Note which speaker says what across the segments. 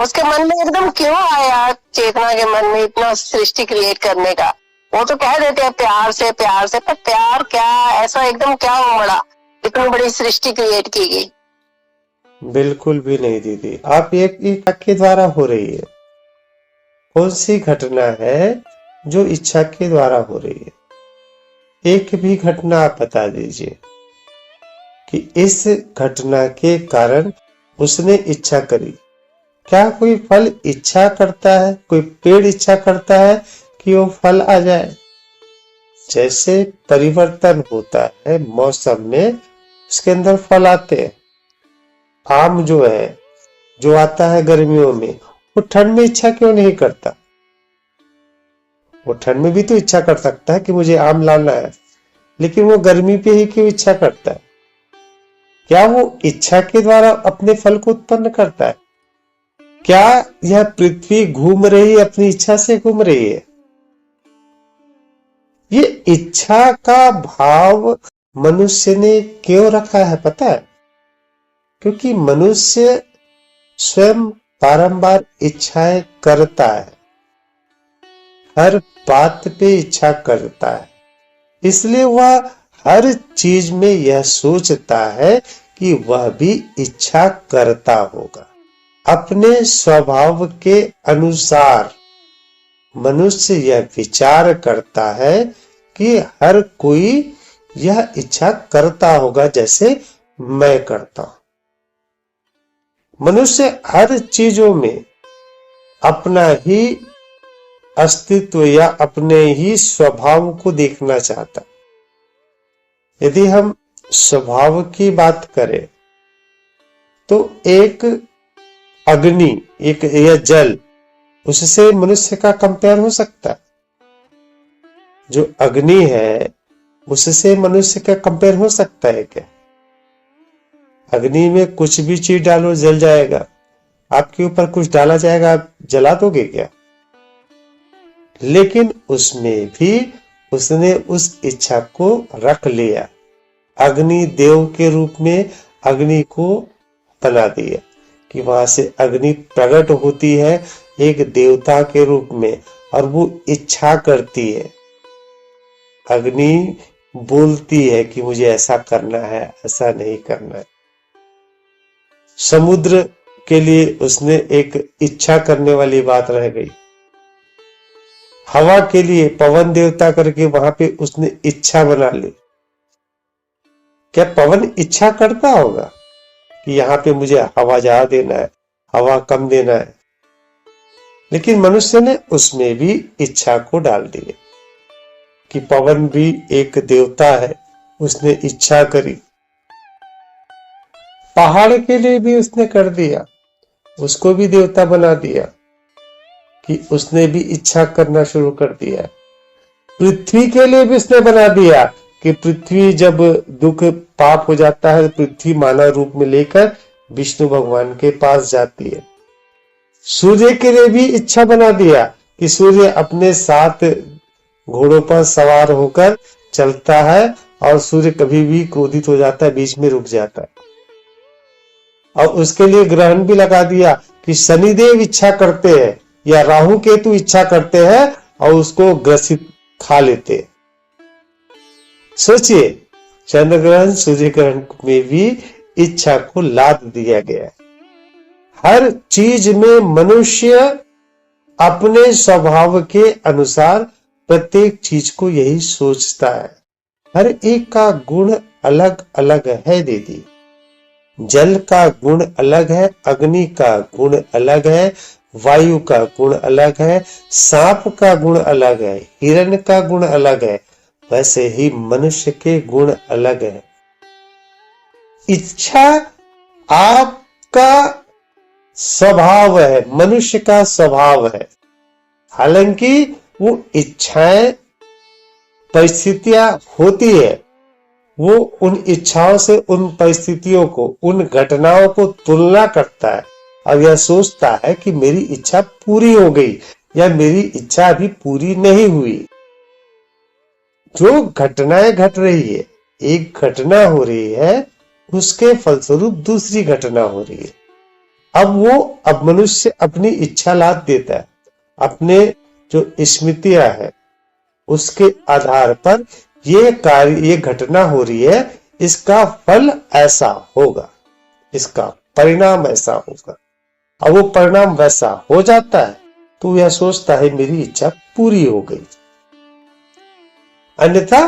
Speaker 1: उसके मन में एकदम क्यों आया, चेतना के मन में इतना सृष्टि क्रिएट करने का? वो तो कह देते हैं प्यार से, पर प्यार क्या, ऐसा एकदम क्या उमड़ा, इतनी बड़ी सृष्टि क्रिएट की गई?
Speaker 2: बिल्कुल भी नहीं दीदी, आप एक इच्छा के द्वारा हो रही है। कौन सी घटना है जो इच्छा के द्वारा हो रही है? एक भी घटना आप बता दीजिए कि इस घटना के कारण उसने इच्छा करी। क्या कोई फल इच्छा करता है? कोई पेड़ इच्छा करता है कि वो फल आ जाए? जैसे परिवर्तन होता है मौसम में, उसके अंदर फल आते हैं। आम जो है, जो आता है गर्मियों में, वो ठंड में इच्छा क्यों नहीं करता? वो ठंड में भी तो इच्छा कर सकता है कि मुझे आम लाना है, लेकिन वो गर्मी पे ही क्यों इच्छा करता है? क्या वो इच्छा के द्वारा अपने फल को उत्पन्न करता है? क्या यह पृथ्वी घूम रही है, अपनी इच्छा से घूम रही है? ये इच्छा का भाव मनुष्य ने क्यों रखा है पता है? क्योंकि मनुष्य स्वयं बारंबार इच्छाएं करता है, हर बात पे इच्छा करता है, इसलिए वह हर चीज में यह सोचता है कि वह भी इच्छा करता होगा। अपने स्वभाव के अनुसार मनुष्य यह विचार करता है कि हर कोई यह इच्छा करता होगा जैसे मैं करता हूं। मनुष्य हर चीजों में अपना ही अस्तित्व या अपने ही स्वभाव को देखना चाहता। यदि हम स्वभाव की बात करें तो एक अग्नि, एक या जल, उससे मनुष्य का कंपेयर हो सकता है? जो अग्नि है उससे मनुष्य का कंपेयर हो सकता है क्या? अग्नि में कुछ भी चीज डालो जल जाएगा, आपके ऊपर कुछ डाला जाएगा आप जला दोगे क्या? लेकिन उसमें भी उसने उस इच्छा को रख लिया, अग्नि देव के रूप में अग्नि को बना दिया कि वहां से अग्नि प्रकट होती है एक देवता के रूप में, और वो इच्छा करती है। अग्नि बोलती है कि मुझे ऐसा करना है, ऐसा नहीं करना है। समुद्र के लिए उसने एक इच्छा करने वाली बात रह गई। हवा के लिए पवन देवता करके वहां पे उसने इच्छा बना ली। क्या पवन इच्छा करता होगा कि यहाँ पे मुझे हवा ज्यादा देना है, हवा कम देना है? लेकिन मनुष्य ने उसमें भी इच्छा को डाल दिया कि पवन भी एक देवता है, उसने इच्छा करी। पहाड़ के लिए भी उसने कर दिया, उसको भी देवता बना दिया कि उसने भी इच्छा करना शुरू कर दिया। पृथ्वी के लिए भी उसने बना दिया कि पृथ्वी जब दुख पाप हो जाता है, पृथ्वी मानव रूप में लेकर विष्णु भगवान के पास जाती है। सूर्य के लिए भी इच्छा बना दिया कि सूर्य अपने साथ घोड़ों पर सवार होकर चलता है, और सूर्य कभी भी क्रोधित हो जाता है, बीच में रुक जाता है। और उसके लिए ग्रहण भी लगा दिया कि शनिदेव इच्छा करते हैं या राहु केतु इच्छा करते हैं और उसको ग्रसित खा लेते हैं। सोचिए, चंद्र ग्रहण सूर्य ग्रहण में भी इच्छा को लाद दिया गया है। हर चीज में मनुष्य अपने स्वभाव के अनुसार प्रत्येक चीज को यही सोचता है। हर एक का गुण अलग अलग है दीदी। जल का गुण अलग है, अग्नि का गुण अलग है, वायु का गुण अलग है, सांप का गुण अलग है, हिरण का गुण अलग है, वैसे ही मनुष्य के गुण अलग है। इच्छा आपका स्वभाव है, मनुष्य का स्वभाव है। हालांकि वो इच्छाएं परिस्थितियां होती है, वो उन इच्छाओं से उन परिस्थितियों को, उन घटनाओं को तुलना करता है और यह सोचता है कि मेरी इच्छा पूरी हो गई या मेरी इच्छा अभी पूरी नहीं हुई। जो घटनाएं घट रही है, एक घटना हो रही है, उसके फलस्वरूप दूसरी घटना हो रही है। अब मनुष्य अपनी इच्छा लाद देता है, अपने जो स्मृतियां है उसके आधार पर ये घटना हो रही है, इसका फल ऐसा होगा, इसका परिणाम ऐसा होगा। अब वो परिणाम वैसा हो जाता है तो यह सोचता है मेरी इच्छा पूरी हो गई, अन्यथा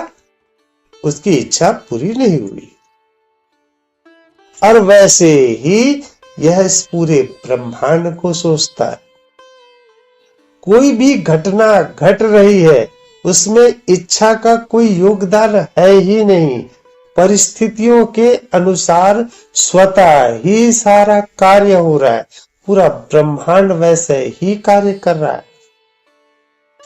Speaker 2: उसकी इच्छा पूरी नहीं हुई। और वैसे ही यह इस पूरे ब्रह्मांड को सोचता है। कोई भी घटना घट रही है उसमें इच्छा का कोई योगदान है ही नहीं। परिस्थितियों के अनुसार स्वतः ही सारा कार्य हो रहा है, पूरा ब्रह्मांड वैसे ही कार्य कर रहा है।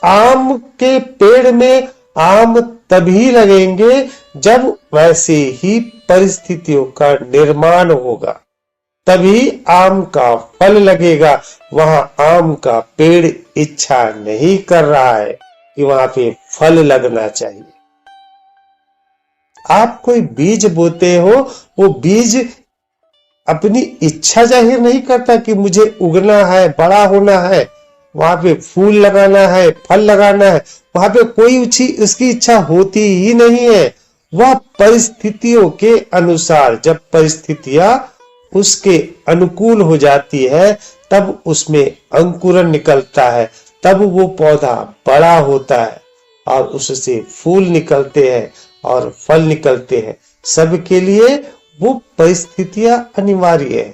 Speaker 2: आम के पेड़ में आम तभी लगेंगे जब वैसे ही परिस्थितियों का निर्माण होगा, तभी आम का फल लगेगा। वहां आम का पेड़ इच्छा नहीं कर रहा है कि वहां पे फल लगना चाहिए। आप कोई बीज बोते हो, वो बीज अपनी इच्छा जाहिर नहीं करता कि मुझे उगना है, बड़ा होना है, वहां पे फूल लगाना है, फल लगाना है। वहां पे कोई उसकी इच्छा होती ही नहीं है। वह परिस्थितियों के अनुसार, जब परिस्थितियां उसके अनुकूल हो जाती है तब उसमें अंकुरन निकलता है, तब वो पौधा बड़ा होता है और उससे फूल निकलते हैं और फल निकलते हैं। सबके लिए वो परिस्थितियां अनिवार्य है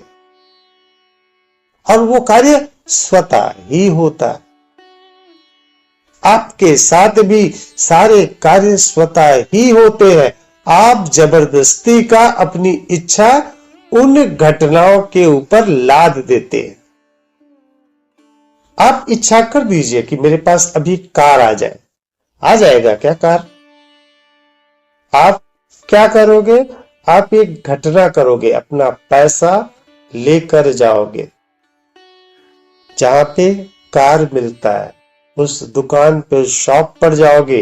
Speaker 2: और वो कार्य स्वतः ही होता है। आपके साथ भी सारे कार्य स्वतः ही होते हैं। आप जबरदस्ती का अपनी इच्छा उन घटनाओं के ऊपर लाद देते हैं। आप इच्छा कर दीजिए कि मेरे पास अभी कार आ जाए, आ जाएगा क्या कार? आप क्या करोगे? आप एक घटना करोगे, अपना पैसा लेकर जाओगे, जहां पे कार मिलता है उस दुकान पे, शॉप पर जाओगे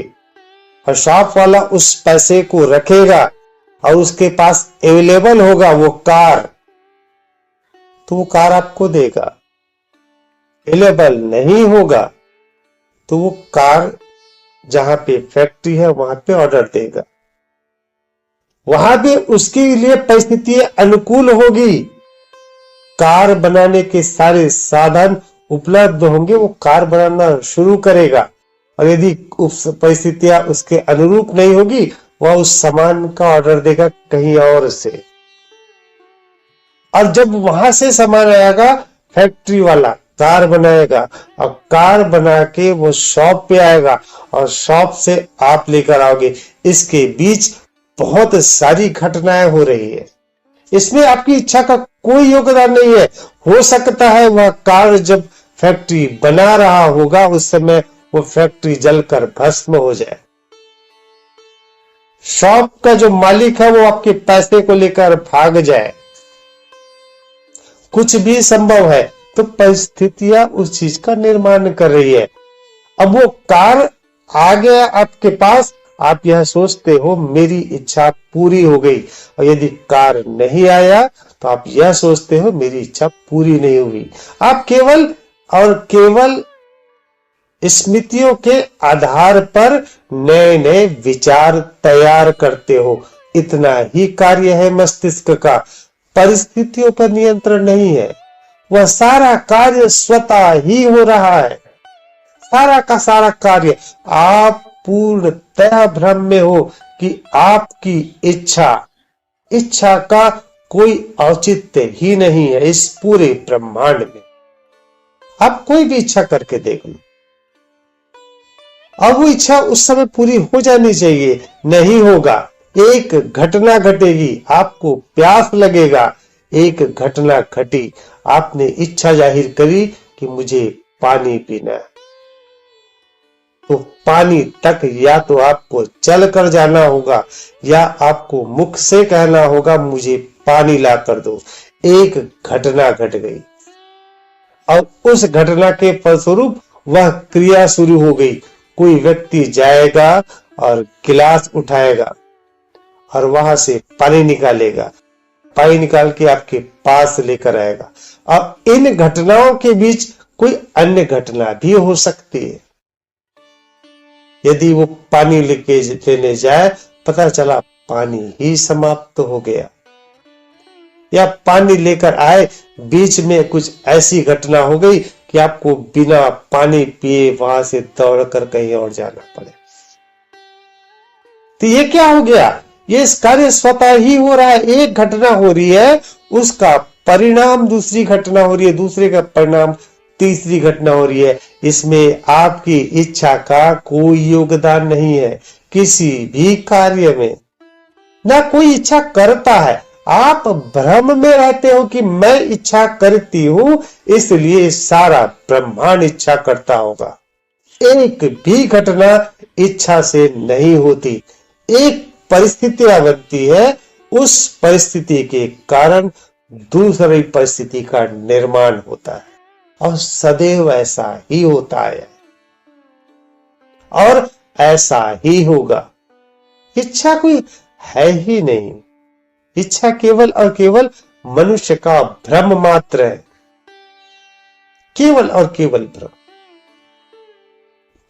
Speaker 2: और शॉप वाला उस पैसे को रखेगा और उसके पास अवेलेबल होगा वो कार, तो वो कार आपको देगा। अवेलेबल नहीं होगा तो वो कार जहां पे फैक्ट्री है वहां पे ऑर्डर देगा। वहां पे उसके लिए परिस्थितियां अनुकूल होगी, कार बनाने के सारे साधन उपलब्ध होंगे, वो कार बनाना शुरू करेगा। और यदि परिस्थितियां उसके अनुरूप नहीं होगी, वह उस सामान का ऑर्डर देगा कहीं और से। और जब वहां से सामान आएगा, फैक्ट्री वाला कार बनाएगा और कार बना के वो शॉप पे आएगा और शॉप से आप लेकर आओगे। इसके बीच बहुत सारी घटनाएं हो रही है, इसमें आपकी इच्छा का कोई योगदान नहीं है। हो सकता है वह कार जब फैक्ट्री बना रहा होगा उस समय वो फैक्ट्री जलकर भस्म हो जाए। शॉप का जो मालिक है वो आपके पैसे को लेकर भाग जाए, कुछ भी संभव है। तो परिस्थितियां उस चीज का निर्माण कर रही है। अब वो कार आ गया आपके पास, आप यह सोचते हो मेरी इच्छा पूरी हो गई, और यदि कार नहीं आया तो आप यह सोचते हो मेरी इच्छा पूरी नहीं हुई। आप केवल और केवल स्मृतियों के आधार पर नए नए विचार तैयार करते हो, इतना ही कार्य है मस्तिष्क का। परिस्थितियों पर नियंत्रण नहीं है, वह सारा कार्य स्वतः ही हो रहा है, सारा का सारा कार्य। आप पूर्णतः भ्रम में हो कि आपकी इच्छा का कोई औचित्य ही नहीं है इस पूरे ब्रह्मांड में। आप कोई भी इच्छा करके देख लो, अब वो इच्छा उस समय पूरी हो जानी चाहिए, नहीं होगा। एक घटना घटेगी, आपको प्यास लगेगा, एक घटना घटी, आपने इच्छा जाहिर करी कि मुझे पानी पीना है, तो पानी तक या तो आपको चल कर जाना होगा या आपको मुख से कहना होगा मुझे पानी ला कर दो। एक घटना घट गई और उस घटना के फलस्वरूप वह क्रिया शुरू हो गई। कोई व्यक्ति जाएगा और गिलास उठाएगा और वहां से पानी निकालेगा, पानी निकाल के आपके पास लेकर आएगा। और इन घटनाओं के बीच कोई अन्य घटना भी हो सकती है। यदि वो पानी लेने जाए, पता चला पानी ही समाप्त हो गया, या पानी लेकर आए, बीच में कुछ ऐसी घटना हो गई कि आपको बिना पानी पिए वहां से दौड़कर कहीं और जाना पड़े। तो ये क्या हो गया? ये इस कार्य स्वतः ही हो रहा है। एक घटना हो रही है, उसका परिणाम दूसरी घटना हो रही है, दूसरे का परिणाम तीसरी घटना हो रही है। इसमें आपकी इच्छा का कोई योगदान नहीं है किसी भी कार्य में, ना कोई इच्छा करता है। आप भ्रम में रहते हो कि मैं इच्छा करती हूं, इसलिए सारा ब्रह्मांड इच्छा करता होगा। एक भी घटना इच्छा से नहीं होती। एक परिस्थितियां बनती है, उस परिस्थिति के कारण दूसरी परिस्थिति का निर्माण होता है, और सदैव ऐसा ही होता है और ऐसा ही होगा। इच्छा कोई है ही नहीं। इच्छा केवल और केवल मनुष्य का भ्रम मात्र है, केवल और केवल भ्रम।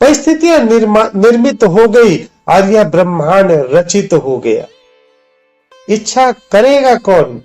Speaker 2: परिस्थितियां निर्मित हो गई और यह ब्रह्मांड रचित हो गया। इच्छा करेगा कौन?